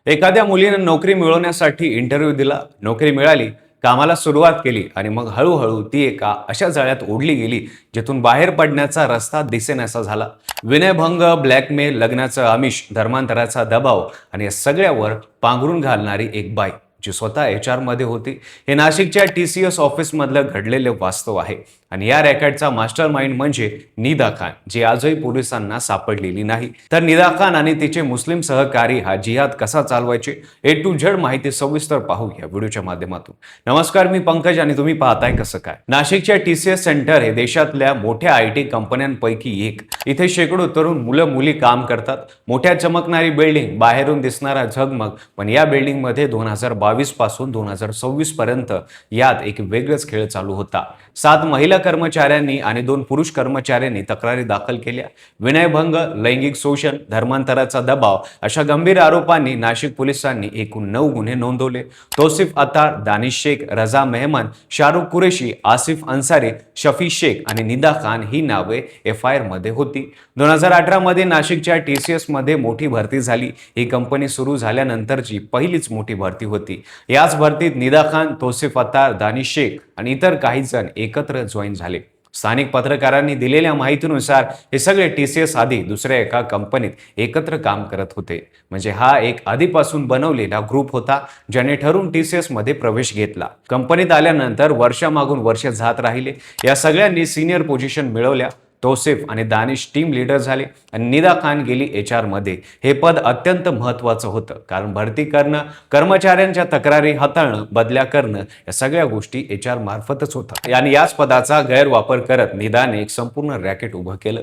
एखाद्या मुलीने नोकरी मिळवण्यासाठी इंटरव्ह्यू दिला, नोकरी मिळाली, कामाला सुरुवात केली आणि मग हळूहळू ती एका अशा जाळ्यात ओढली गेली जिथून बाहेर पडण्याचा रस्ता दिसेनासा झाला. विनयभंग, ब्लॅकमेल, लग्नाचं आमिष, धर्मांतराचा दबाव आणि या सगळ्यावर पांघरून घालणारी एक बाई जी स्वतः HR मध्ये होती. हे नाशिकच्या TCS ऑफिसमधलं घडलेले वास्तव आहे आणि या रॅकेटचा मास्टर माइंड म्हणजे निदा खान, जी आजही पोलिसांना सापडलेली नाही. तर निदा खान आणि तिचे मुस्लिम सहकारी हा जिहाद कसा चालवायचे, A to Z माहिती सविस्तर पाहू या व्हिडिओच्या माध्यमातून. नमस्कार, मी पंकज आणि तुम्ही पाहताय कसं काय. नाशिकच्या TCS सेंटर हे देशातल्या मोठ्या IT कंपन्यांपैकी एक. इथे शेकडो तरुण मुलं मुली काम करतात. मोठ्या चमकणारी बिल्डिंग, बाहेरून दिसणारा झगमग, पण या बिल्डिंग मध्ये 2022 पासून 2026 पर्यंत यात एक वेगळाच खेळ चालू होता. 7 महिला कर्मचाऱ्यांनी आणि 2 पुरुष कर्मचाऱ्यांनी तक्रारी दाखल केल्या. विनयभंग, लैंगिक शोषण, धर्मांतराचा दबाव अशा गंभीर आरोपांनी नाशिक पोलिसांनी एकूण 9 गुन्हे नोंदवले. तौसिफ अतार, दानिश शेख, रजा मेहमान, शाहरुख कुरेशी, आसिफ अन्सारी, शफी शेख आणि निदा खान ही नावे FIR मध्ये होती. 2018 मध्ये नाशिकच्या TCS मध्ये मोठी भरती झाली. ही कंपनी सुरू झाल्यानंतरची पहिलीच मोठी भरती होती. याच भरतीत निदा खान, तौसिफ अतार, दानिश शेख आणि इतर काही जण एकत्र जॉईन झाले. स्थानिक पत्रकारांनी दिलेल्या माहितीनुसार हे सगळे TCS आधी दुसऱ्या एका कंपनीत एकत्र काम करत होते. म्हणजे हा एक आधीपासून बनवलेला ग्रुप होता ज्याने ठरून TCS मध्ये प्रवेश घेतला. कंपनीत आल्यानंतर वर्षामागून वर्ष जात राहिले. या सगळ्यांनी सिनियर पोझिशन मिळवल्या. तौसिफ आणि दानिश टीम लीडर झाले आणि निदा खान गेली HR मध्ये. हे पद अत्यंत महत्त्वाचं होतं कारण भरती करणं, कर्मचाऱ्यांच्या तक्रारी हाताळणं, बदल्या करणं या सगळ्या गोष्टी HR मार्फतच होतात. आणि याच पदाचा गैरवापर करत निदाने एक संपूर्ण रॅकेट उभं केलं.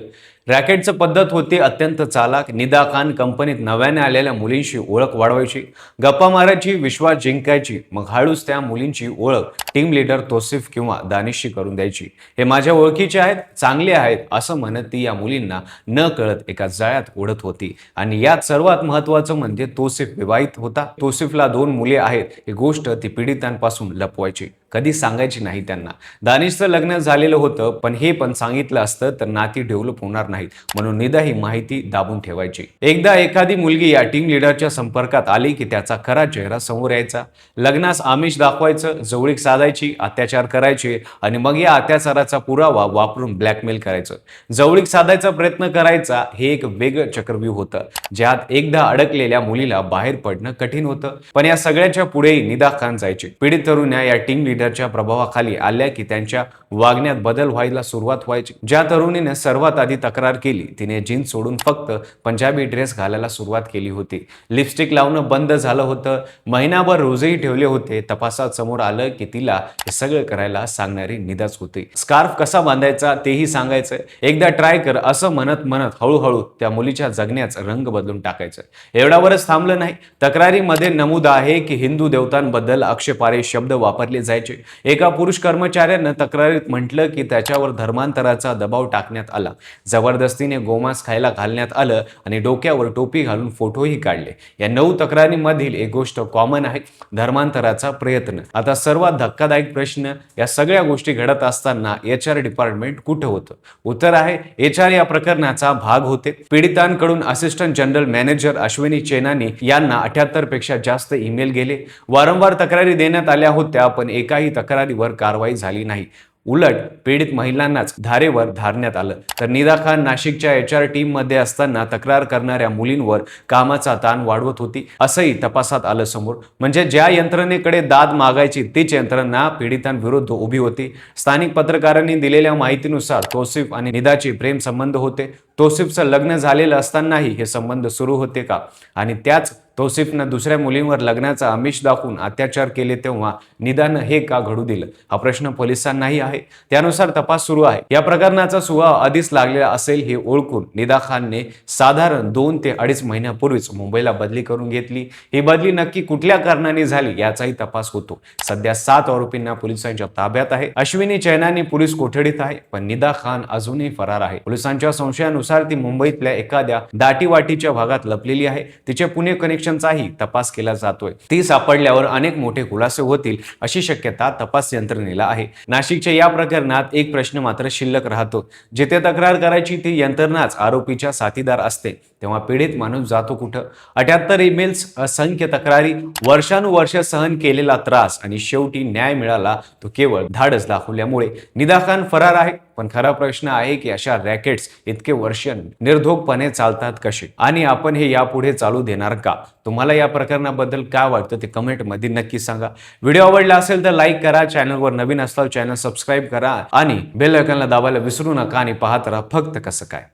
रॅकेटचं पद्धत होती अत्यंत चालाक. निदा खान कंपनीत नव्याने आलेल्या मुलींशी ओळख वाढवायची, गप्पा मारायची, विश्वास जिंकायची, मग हळूच त्या मुलींची ओळख टीम लीडर तौसिफ किंवा दानिशशी करून द्यायची. हे माझ्या ओळखीचे आहेत, चांगले आहेत असं म्हणत ती या मुलींना न कळत एका जाळ्यात ओढत होती. आणि यात सर्वात महत्त्वाचं म्हणजे तौसिफ विवाहित होता. तौसिफला 2 मुले आहेत. ही गोष्ट ती पीडितांपासून लपवायची, कधी सांगायची नाही त्यांना. दानिशचं लग्न झालेलं होतं, पण हे पण सांगितलं असतं तर नाती डेव्हलप होणार नाहीत, म्हणून निदा ही माहिती दाबून ठेवायची. एकदा एखादी मुलगी या टीम लीडरच्या संपर्कात आली की त्याचा खरा चेहरा समोर यायचा. लग्नास आमिष दाखवायचं, जवळीक साधायची, अत्याचार करायचे आणि मग या अत्याचाराचा पुरावा वापरून ब्लॅकमेल करायचं, जवळीक साधायचा प्रयत्न करायचा. हे एक वेगळं चक्रव्यूह होतं ज्यात एकदा अडकलेल्या मुलीला बाहेर पडणं कठीण होतं. पण या सगळ्याच्या पुढेही निदा खान जायची. पीडित तरुण्या या टीम लीडरच्या प्रभावाखाली आल्या की त्यांच्या वागण्यात बदल व्हायला सुरुवात व्हायची. ज्या तरुणीने सर्वात आधी तक्रार केली तिने जीन्स सोडून फक्त पंजाबी ड्रेस घालायला सुरुवात केली होती. लिपस्टिक लावणं बंद झालं होतं. महिनाभर रोजही ठेवले होते. तपासात समोर आलं की तिला हे सगळं करायला सांगणारी निदाच होती. स्कार्फ कसा बांधायचा तेही सांगायचं. एकदा ट्राय कर असं म्हणत म्हणत हळूहळू त्या मुलीच्या जगण्याचा रंग बदलून टाकायचं. एवढ्यावरच थांबलं नाही. तक्रारीमध्ये नमूद आहे की हिंदू देवतांबद्दल आक्षेपार्ह शब्द वापरले जायचे. एका पुरुष कर्मचाऱ्यानं तक्रारीत म्हटलं की त्याच्यावर धर्मांतराचा दबाव टाकण्यात आला, जबरदस्तीने गोमांस खायला घालण्यात आलं आणि डोक्यावर टोपी घालून फोटोही काढले. या 9 तक्रारींमधील एक गोष्ट कॉमन आहे, धर्मांतराचा प्रयत्न. आता सर्वात धक्कादायक प्रश्न, या सगळ्या गोष्टी घडत असताना HR डिपार्टमेंट कुठं होतं? उत्तर आहे HR या प्रकरणाचा भाग होते. पीडितांकडून assistant general manager Ashwini Chenani यांना 78 पेक्षा जास्त ईमेल गेले. वारंवार तक्रारी देण्यात आल्या होत्या पण एकाही तक्रारीवर कारवाई झाली नाही. उलट पीडित महिलांनाच धारेवर धारण्यात आलं. तर निदा खान नाशिकच्या HR टीम मध्ये असताना तक्रार करणाऱ्या मुलींवर कामाचा ताण वाढवत होती असंही तपासात आलं समोर. म्हणजे ज्या यंत्रणेकडे दाद मागायची तीच यंत्रणा पीडितांविरुद्ध उभी होती. स्थानिक पत्रकारांनी दिलेल्या माहितीनुसार तौसिफ आणि निदाचे प्रेम संबंध होते. तौसिफचं लग्न झालेलं असतानाही हे संबंध सुरू होते का? आणि त्याच तौसिफनं दुसऱ्या मुलींवर लग्नाचा आमिष दाखवून अत्याचार केले तेव्हा निदानं हे का घडू दिलं? हा प्रश्न पोलिसांनाही आहे. त्यानुसार तपास सुरू आहे. या प्रकरणाचा सुवाव आधीच लागलेला असेल हे ओळखून निदा खानने साधारण 2 ते 2.5 महिन्यापूर्वीच मुंबईला बदली करून घेतली. ही बदली नक्की कुठल्या कारणाने झाली याचाही तपास होतो. सध्या 7 आरोपींना पोलिसांच्या ताब्यात आहे. अश्विनी चैनानी पोलीस कोठडीत आहे, पण निदा खान अजूनही फरार आहे. पोलिसांच्या संशयानुसार ती मुंबईतल्या एखाद्या दाटीवाटीच्या भागात लपलेली आहे. तिचे पुणे कनेक्शनचाही तपास केला जातोय. ती सापडल्यावर अनेक मोठे खुलासे होतील अशी शक्यता तपास यंत्रणेला आहे. नाशिकच्या या प्रकरणात एक प्रश्न मात्र शिल्लक राहतो. जिथे तक्रार करायची ती यंत्रणाच आरोपीच्या साथीदार असते, तेव्हा पीडित माणूस जातो कुठं? 78 ईमेल्स, असंख्य तक्रारी, वर्षानुवर्ष सहन केलेला त्रास आणि शेवटी न्याय मिळाला तो केवळ धाडस दाखवल्यामुळे. निदा खान फरार आहे, पण खरा प्रश्न आहे की अशा रॅकेट्स इतके वर्ष निर्धोकपणे चालतात कसे, आणि आपण हे यापुढे चालू देणार का? तुम्हाला या प्रकरणाबद्दल काय वाटतं ते कमेंटमध्ये नक्की सांगा. व्हिडिओ आवडला असेल तर लाईक करा, चॅनलवर नवीन असल्यास चॅनल सबस्क्राईब करा आणि बेल आयकॉनला दाबायला विसरू नका आणि पाहत राहा फक्त कसं काय.